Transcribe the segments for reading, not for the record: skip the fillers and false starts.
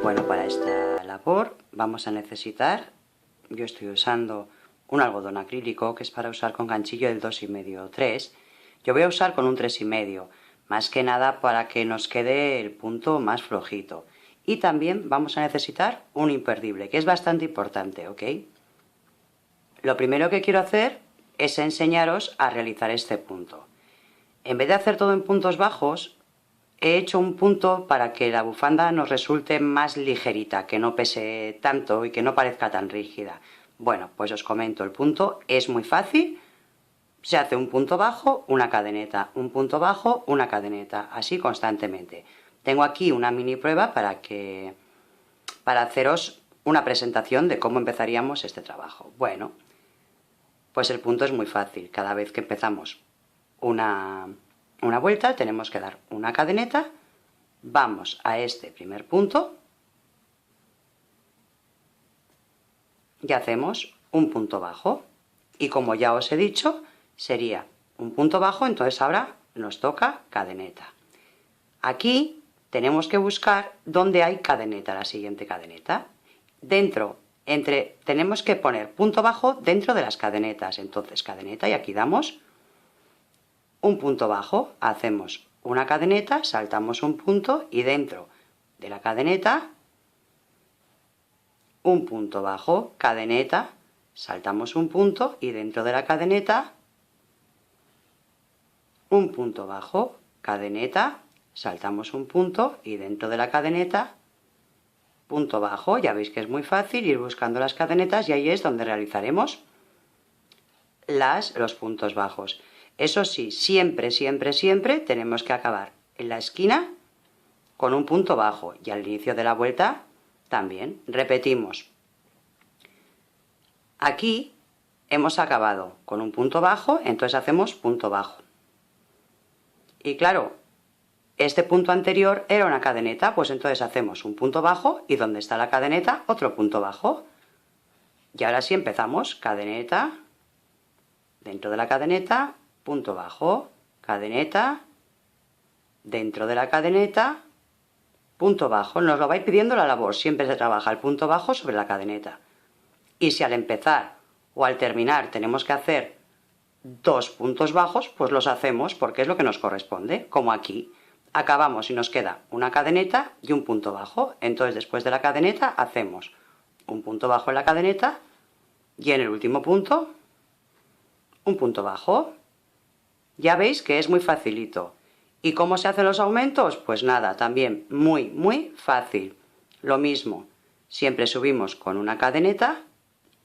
Bueno, para esta labor vamos a necesitar, yo estoy usando un algodón acrílico que es para usar con ganchillo del 2,5 o 3. Yo voy a usar con un 3,5, más que nada para que nos quede el punto más flojito. Y también vamos a necesitar un imperdible, que es bastante importante, ¿ok? Lo primero que quiero hacer es enseñaros a realizar este punto. En vez de hacer todo en puntos bajos, he hecho un punto para que la bufanda nos resulte más ligerita, que no pese tanto y que no parezca tan rígida. Bueno, pues os comento, el punto es muy fácil. Se hace un punto bajo, una cadeneta, un punto bajo, una cadeneta, así constantemente. Tengo aquí una mini prueba para haceros una presentación de cómo empezaríamos este trabajo. Bueno, pues el punto es muy fácil. Cada vez que empezamos una vuelta tenemos que dar una cadeneta, vamos a este primer punto y hacemos un punto bajo. Y como ya os he dicho, sería un punto bajo, entonces ahora nos toca cadeneta. Aquí tenemos que buscar dónde hay cadeneta, la siguiente cadeneta. Tenemos que poner punto bajo dentro de las cadenetas, entonces cadeneta y aquí damos un punto bajo, hacemos una cadeneta, saltamos un punto y dentro de la cadeneta un punto bajo, cadeneta, saltamos un punto y dentro de la cadeneta un punto bajo, cadeneta, saltamos un punto y dentro de la cadeneta punto bajo. Ya veis que es muy fácil ir buscando las cadenetas y ahí es donde realizaremos los puntos bajos. Eso sí, siempre, siempre, siempre tenemos que acabar en la esquina con un punto bajo y al inicio de la vuelta también. Repetimos. Aquí hemos acabado con un punto bajo, entonces hacemos punto bajo. Y claro, este punto anterior era una cadeneta, pues entonces hacemos un punto bajo y donde está la cadeneta, otro punto bajo. Y ahora sí empezamos, cadeneta, dentro de la cadeneta, punto bajo, cadeneta, dentro de la cadeneta, punto bajo. Nos lo va a ir pidiendo la labor, siempre se trabaja el punto bajo sobre la cadeneta. Y si al empezar o al terminar tenemos que hacer dos puntos bajos, pues los hacemos porque es lo que nos corresponde, como aquí. Acabamos y nos queda una cadeneta y un punto bajo. Entonces después de la cadeneta hacemos un punto bajo en la cadeneta y en el último punto un punto bajo. Ya veis que es muy facilito. ¿Y cómo se hacen los aumentos? Pues nada, también muy, muy fácil. Lo mismo, siempre subimos con una cadeneta.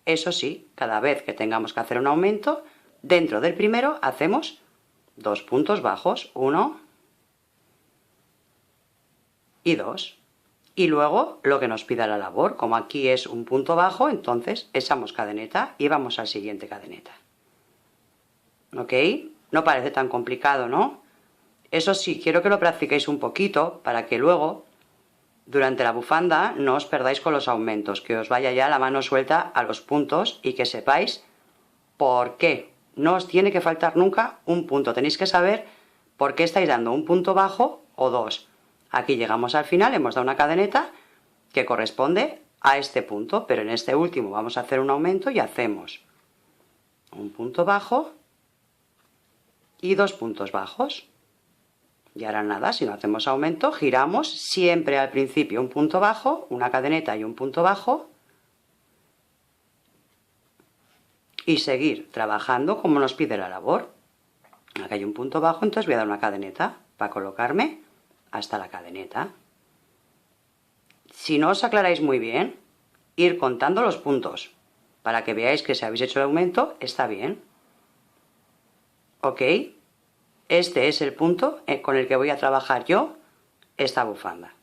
Eso sí, cada vez que tengamos que hacer un aumento, dentro del primero hacemos dos puntos bajos, 1 y 2. Y luego lo que nos pida la labor, como aquí es un punto bajo, entonces echamos cadeneta y vamos al siguiente cadeneta. ¿Ok? No parece tan complicado, ¿no? Eso sí, quiero que lo practiquéis un poquito para que luego, durante la bufanda, no os perdáis con los aumentos, que os vaya ya la mano suelta a los puntos y que sepáis por qué. No os tiene que faltar nunca un punto, tenéis que saber por qué estáis dando un punto bajo o dos. Aquí llegamos al final, hemos dado una cadeneta que corresponde a este punto, pero en este último vamos a hacer un aumento y hacemos un punto bajo y dos puntos bajos. Y ahora nada, si no hacemos aumento, giramos siempre al principio un punto bajo, una cadeneta y un punto bajo. Y seguir trabajando como nos pide la labor. Aquí hay un punto bajo, entonces voy a dar una cadeneta para colocarme hasta la cadeneta. Si no os aclaráis muy bien, ir contando los puntos para que veáis que si habéis hecho el aumento está bien. ¿Ok? Este es el punto con el que voy a trabajar yo esta bufanda.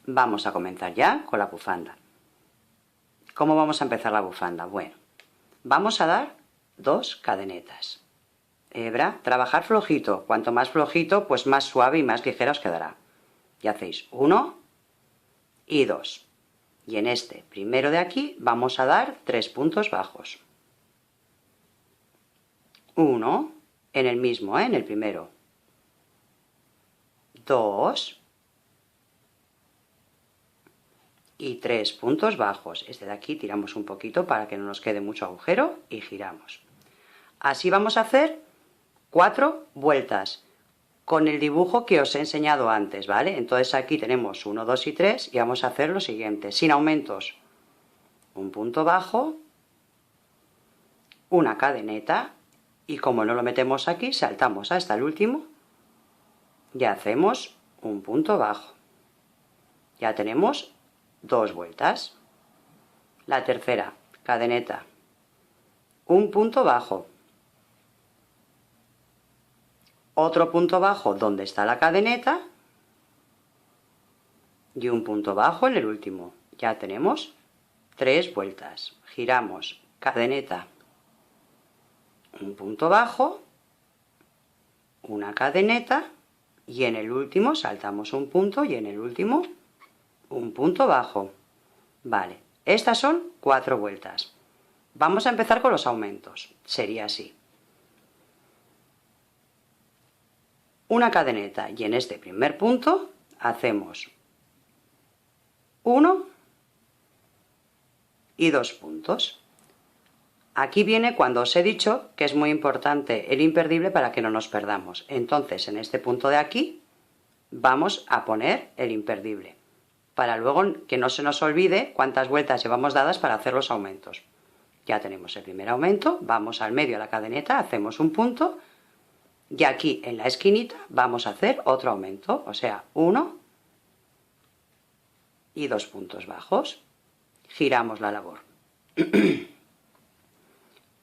Vamos a comenzar ya con la bufanda. ¿Cómo vamos a empezar la bufanda? Bueno, vamos a dar dos cadenetas. Hebra, trabajar flojito. Cuanto más flojito, pues más suave y más ligera os quedará. Y hacéis 1 y 2. Y en este primero de aquí vamos a dar 3 puntos bajos. 1, en el mismo, en el primero. 2, y 3 puntos bajos. Este de aquí tiramos un poquito para que no nos quede mucho agujero y giramos. Así vamos a hacer 4 vueltas con el dibujo que os he enseñado antes, ¿vale? Entonces aquí tenemos 1, 2 y 3 y vamos a hacer lo siguiente, sin aumentos. Un punto bajo, una cadeneta y como no lo metemos aquí, saltamos hasta el último y hacemos un punto bajo. Ya tenemos 2 vueltas. La tercera, cadeneta, un punto bajo, otro punto bajo donde está la cadeneta y un punto bajo en el último. Ya tenemos 3 vueltas. Giramos, cadeneta, un punto bajo, una cadeneta y en el último saltamos un punto y en el último un punto bajo. Vale, estas son 4 vueltas. Vamos a empezar con los aumentos. Sería así. Una cadeneta y en este primer punto hacemos 1 y 2 puntos. Aquí viene cuando os he dicho que es muy importante el imperdible para que no nos perdamos. Entonces en este punto de aquí vamos a poner el imperdible para luego que no se nos olvide cuántas vueltas llevamos dadas para hacer los aumentos. Ya tenemos el primer aumento, vamos al medio a la cadeneta, hacemos un punto y aquí en la esquinita vamos a hacer otro aumento, o sea, 1 y 2 puntos bajos. Giramos la labor.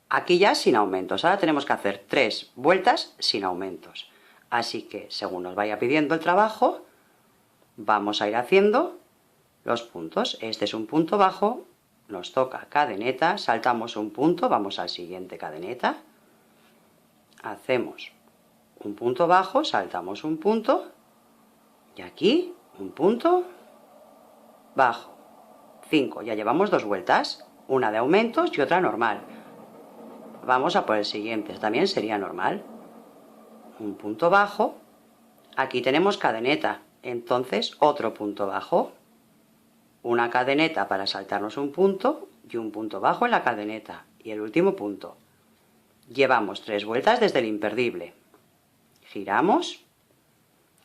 Aquí ya sin aumentos, ahora tenemos que hacer 3 vueltas sin aumentos. Así que según nos vaya pidiendo el trabajo, vamos a ir haciendo los puntos. Este es un punto bajo, nos toca cadeneta, saltamos un punto, vamos al siguiente cadeneta, hacemos un punto bajo, saltamos un punto y aquí un punto bajo. 5, ya llevamos 2 vueltas, una de aumentos y otra normal. Vamos a por el siguiente, también sería normal. Un punto bajo, aquí tenemos cadeneta, entonces otro punto bajo. Una cadeneta para saltarnos un punto y un punto bajo en la cadeneta y el último punto. Llevamos 3 vueltas desde el imperdible. Giramos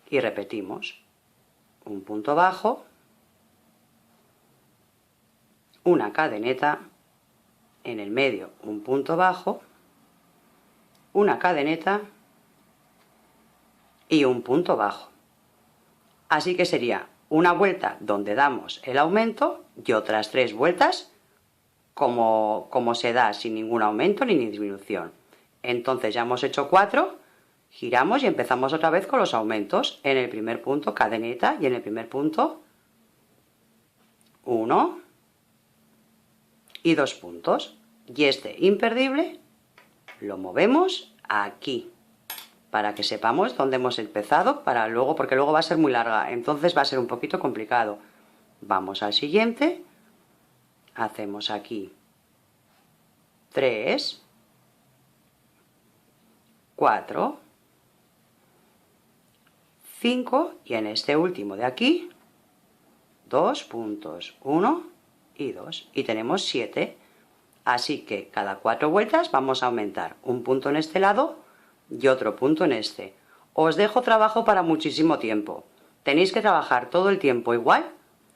y repetimos. Un punto bajo, una cadeneta, en el medio un punto bajo, una cadeneta y un punto bajo. Así que sería una vuelta donde damos el aumento y otras 3 vueltas como se da sin ningún aumento ni disminución. Entonces ya hemos hecho 4, giramos y empezamos otra vez con los aumentos. En el primer punto cadeneta y en el primer punto 1 y 2 puntos. Y este imperdible lo movemos aquí para que sepamos dónde hemos empezado, para luego, porque luego va a ser muy larga, entonces va a ser un poquito complicado. Vamos al siguiente, hacemos aquí 3, 4, 5 y en este último de aquí 2 puntos, 1 y 2 y tenemos 7. Así que cada 4 vueltas vamos a aumentar un punto en este lado y otro punto en este. Os dejo trabajo para muchísimo tiempo. Tenéis que trabajar todo el tiempo igual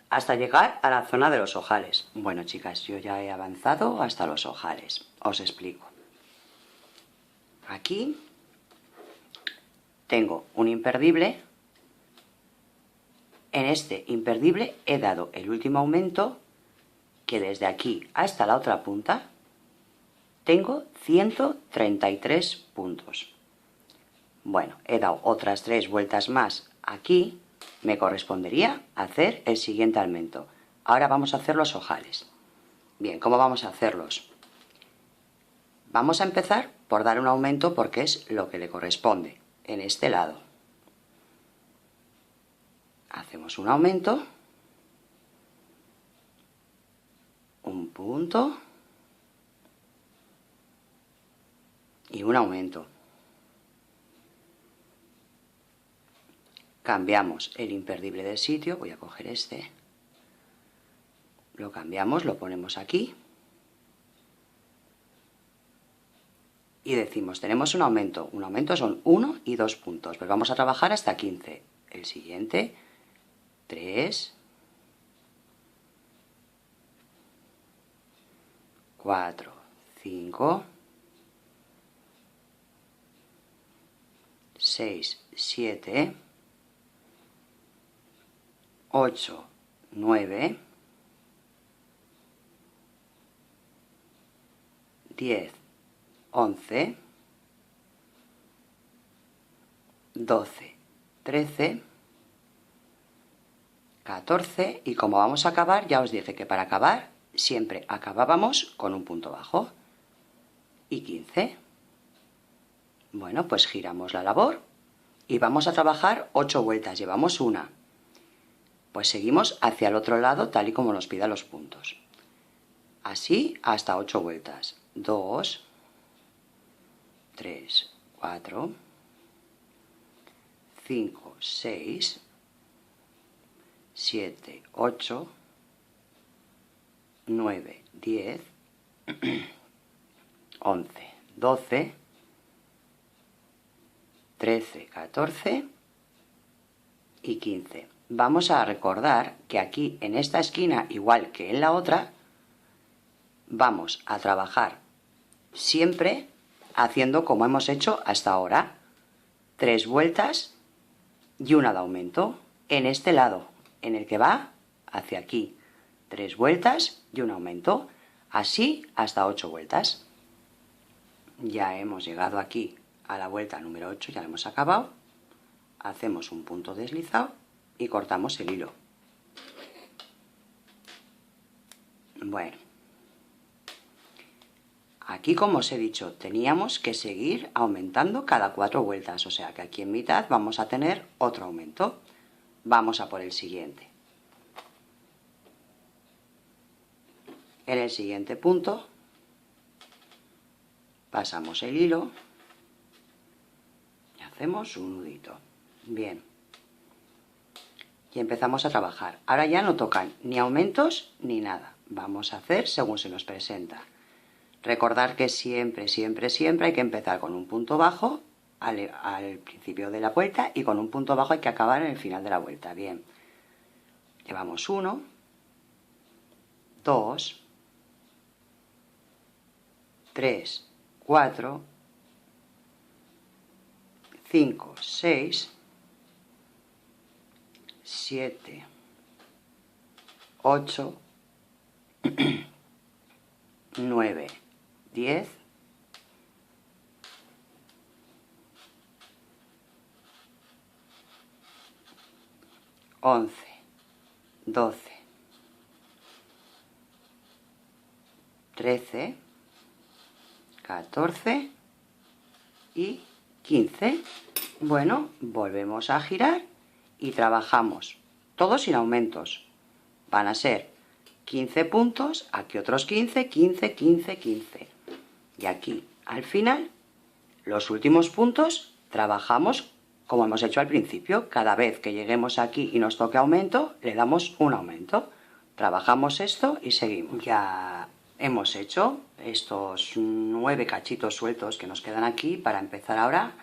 hasta llegar a la zona de los ojales. Bueno, chicas, yo ya he avanzado hasta los ojales. Os explico. Aquí tengo un imperdible. En este imperdible he dado el último aumento, que desde aquí hasta la otra punta tengo 133 puntos. Bueno, he dado otras 3 vueltas más aquí, me correspondería hacer el siguiente aumento. Ahora vamos a hacer los ojales. Bien, ¿cómo vamos a hacerlos? Vamos a empezar por dar un aumento porque es lo que le corresponde en este lado. Hacemos un aumento, un punto y un aumento. Cambiamos el imperdible de sitio, voy a coger este, Lo cambiamos, lo ponemos aquí. Y decimos, tenemos un aumento. Un aumento son 1 y 2 puntos. Pues vamos a trabajar hasta 15. El siguiente, 3, 4, 5, 6, 7, 8, 9, 10, 11, 12, 13, 14 y como vamos a acabar, ya os dije que para acabar siempre acabábamos con un punto bajo. Y 15. Bueno, pues giramos la labor y vamos a trabajar 8 vueltas. Llevamos una. Pues seguimos hacia el otro lado tal y como nos pidan los puntos. Así hasta 8 vueltas. 2, 3, 4, 5, 6, 7, 8, 9, 10, 11, 12, 13, 14 y 15. Vamos a recordar que aquí en esta esquina, igual que en la otra, vamos a trabajar siempre haciendo como hemos hecho hasta ahora. 3 vueltas y una de aumento en este lado, en el que va hacia aquí. 3 vueltas y un aumento, así hasta 8 vueltas. Ya hemos llegado aquí a la vuelta número 8, ya la hemos acabado. Hacemos un punto deslizado y cortamos el hilo. Bueno, aquí como os he dicho, teníamos que seguir aumentando cada 4 vueltas, o sea que aquí en mitad vamos a tener otro aumento. Vamos a por el siguiente. En el siguiente punto pasamos el hilo y hacemos un nudito. Bien. Y empezamos a trabajar. Ahora ya no tocan ni aumentos ni nada. Vamos a hacer según se nos presenta. Recordar que siempre, siempre, siempre hay que empezar con un punto bajo al principio de la vuelta y con un punto bajo hay que acabar en el final de la vuelta. Bien. Llevamos 1, 2, 3, 4, 5, 6, 7, 8, 9, 10, 11, 12, 13, 14 y 15. Bueno, volvemos a girar y trabajamos todo sin aumentos. Van a ser 15 puntos, aquí otros 15, 15, 15, 15. Y aquí, al final, los últimos puntos trabajamos como hemos hecho al principio. Cada vez que lleguemos aquí y nos toque aumento, le damos un aumento. Trabajamos esto y seguimos. Ya hemos hecho estos 9 cachitos sueltos que nos quedan aquí para empezar ahora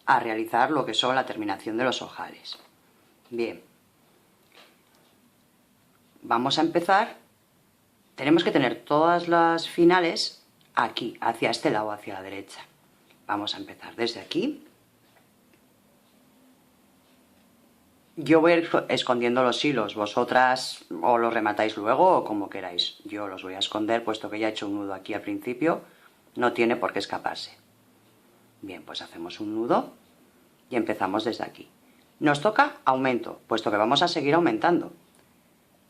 a realizar lo que son la terminación de los ojales. Bien. Vamos a empezar. Tenemos que tener todas las finales aquí, hacia este lado, hacia la derecha. Vamos a empezar desde aquí. Yo voy a ir escondiendo los hilos, vosotras o los rematáis luego o como queráis. Yo los voy a esconder puesto que ya he hecho un nudo aquí al principio, no tiene por qué escaparse. Bien, pues hacemos un nudo y empezamos desde aquí. Nos toca aumento, puesto que vamos a seguir aumentando.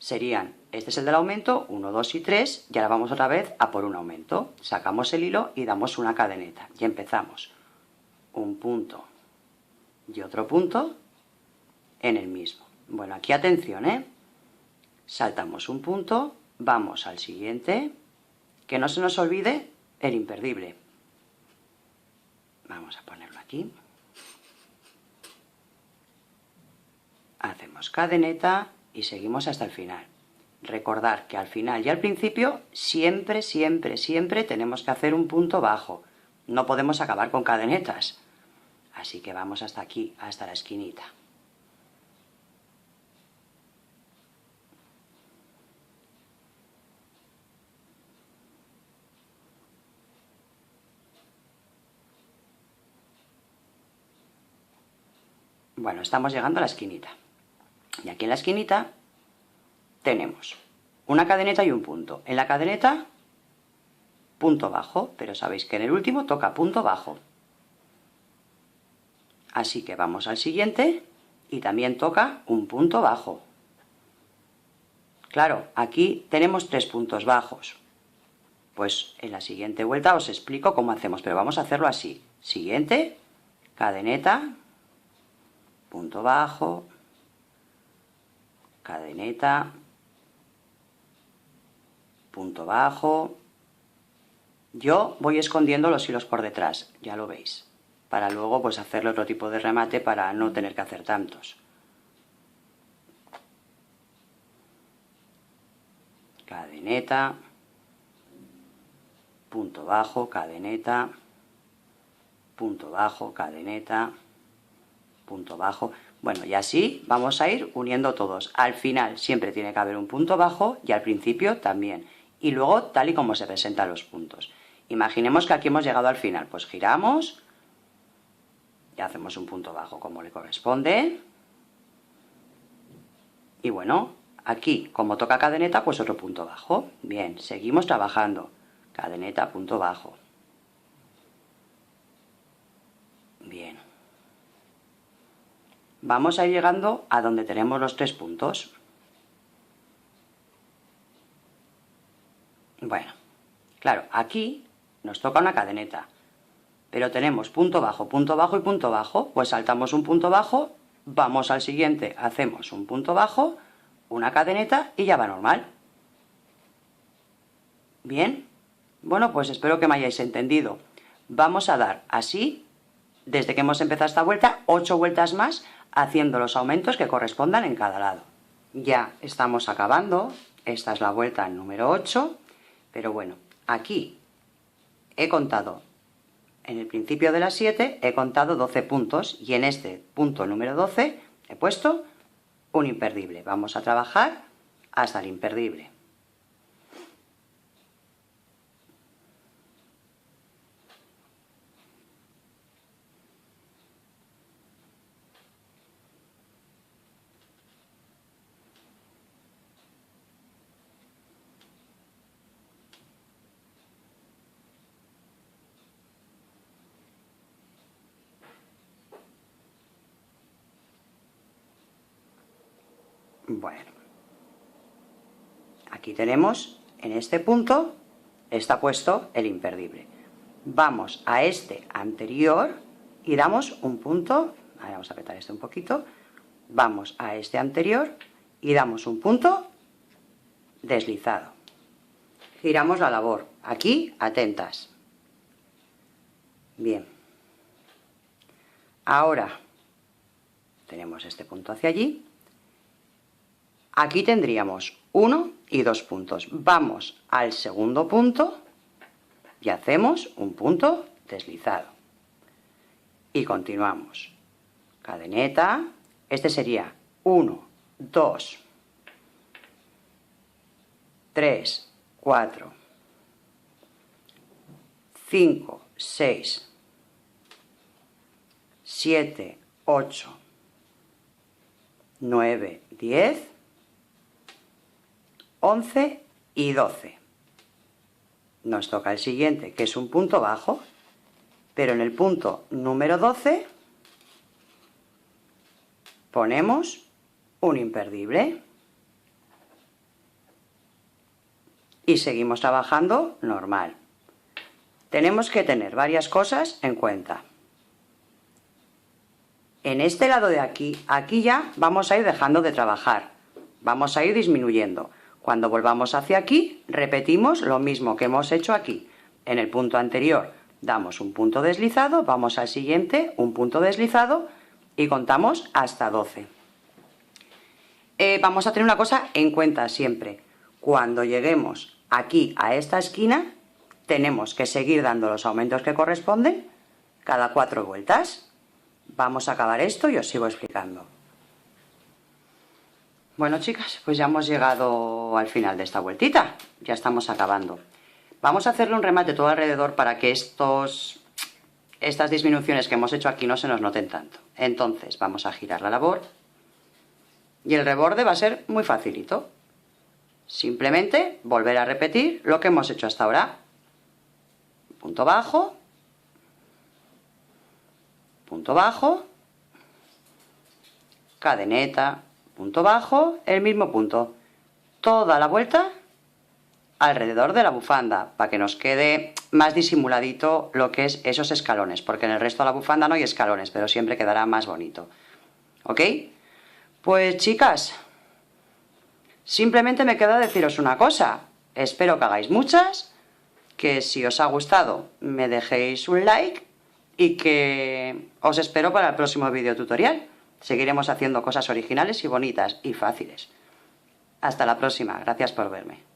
Serían, este es el del aumento, 1, 2 y 3, y ahora vamos otra vez a por un aumento. Sacamos el hilo y damos una cadeneta y empezamos. Un punto y otro punto en el mismo. Bueno, aquí atención, saltamos un punto, vamos al siguiente, que no se nos olvide el imperdible. Vamos a ponerlo aquí. Hacemos cadeneta y seguimos hasta el final. Recordar que al final y al principio siempre, siempre, siempre tenemos que hacer un punto bajo. No podemos acabar con cadenetas. Así que vamos hasta aquí, hasta la esquinita. Bueno, estamos llegando a la esquinita. Y aquí en la esquinita tenemos una cadeneta y un punto. En la cadeneta, punto bajo, pero sabéis que en el último toca punto bajo. Así que vamos al siguiente y también toca un punto bajo. Claro, aquí tenemos 3 puntos bajos. Pues en la siguiente vuelta os explico cómo hacemos, pero vamos a hacerlo así. Siguiente, cadeneta, punto bajo, cadeneta, punto bajo. Yo voy escondiendo los hilos por detrás, ya lo veis, para luego pues hacerle otro tipo de remate para no tener que hacer tantos. Cadeneta, punto bajo, cadeneta, punto bajo, cadeneta, punto bajo. Bueno, y así vamos a ir uniendo todos. Al final siempre tiene que haber un punto bajo y al principio también. Y luego tal y como se presentan los puntos. Imaginemos que aquí hemos llegado al final, pues giramos y hacemos un punto bajo como le corresponde. Y bueno, aquí como toca cadeneta, pues otro punto bajo. Bien, seguimos trabajando. Cadeneta, punto bajo. Bien. Vamos a ir llegando a donde tenemos los 3 puntos. Bueno, claro, aquí nos toca una cadeneta, pero tenemos punto bajo y punto bajo, pues saltamos un punto bajo, vamos al siguiente, hacemos un punto bajo, una cadeneta y ya va normal. Bien, bueno, pues espero que me hayáis entendido. Vamos a dar así, desde que hemos empezado esta vuelta, 8 vueltas más, haciendo los aumentos que correspondan en cada lado. Ya estamos acabando, esta es la vuelta número 8, pero bueno, aquí he contado, en el principio de las 7 he contado 12 puntos y en este punto número 12 he puesto un imperdible. Vamos a trabajar hasta el imperdible. Bueno, aquí tenemos, en este punto, está puesto el imperdible. Vamos a este anterior y damos un punto, ahora vamos a apretar este un poquito, vamos a este anterior y damos un punto deslizado. Giramos la labor, aquí atentas. Bien. Ahora tenemos este punto hacia allí. Aquí tendríamos 1 y 2 puntos. Vamos al segundo punto y hacemos un punto deslizado. Y continuamos. Cadeneta. Este sería 1, 2, 3, 4, 5, 6, 7, 8, 9, 10, 11 y 12. Nos toca el siguiente, que es un punto bajo, pero en el punto número 12 ponemos un imperdible y seguimos trabajando normal. Tenemos que tener varias cosas en cuenta. En este lado de aquí, aquí ya vamos a ir dejando de trabajar, vamos a ir disminuyendo. Cuando volvamos hacia aquí, repetimos lo mismo que hemos hecho aquí. En el punto anterior damos un punto deslizado, vamos al siguiente, un punto deslizado y contamos hasta 12. Vamos a tener una cosa en cuenta siempre. cuando lleguemos aquí a esta esquina, tenemos que seguir dando los aumentos que corresponden cada 4 vueltas. Vamos a acabar esto y os sigo explicando. Bueno, chicas, pues ya hemos llegado al final de esta vueltita. Ya estamos acabando. Vamos a hacerle un remate todo alrededor para que estas disminuciones que hemos hecho aquí no se nos noten tanto. Entonces, vamos a girar la labor. Y el reborde va a ser muy facilito. Simplemente volver a repetir lo que hemos hecho hasta ahora. Punto bajo, cadeneta, punto bajo, el mismo punto. Toda la vuelta alrededor de la bufanda, para que nos quede más disimuladito lo que es esos escalones, porque en el resto de la bufanda no hay escalones, pero siempre quedará más bonito. ¿Ok? Pues chicas, simplemente me queda deciros una cosa. Espero que hagáis muchas, que si os ha gustado me dejéis un like y que os espero para el próximo vídeo tutorial. Seguiremos haciendo cosas originales y bonitas y fáciles. Hasta la próxima. Gracias por verme.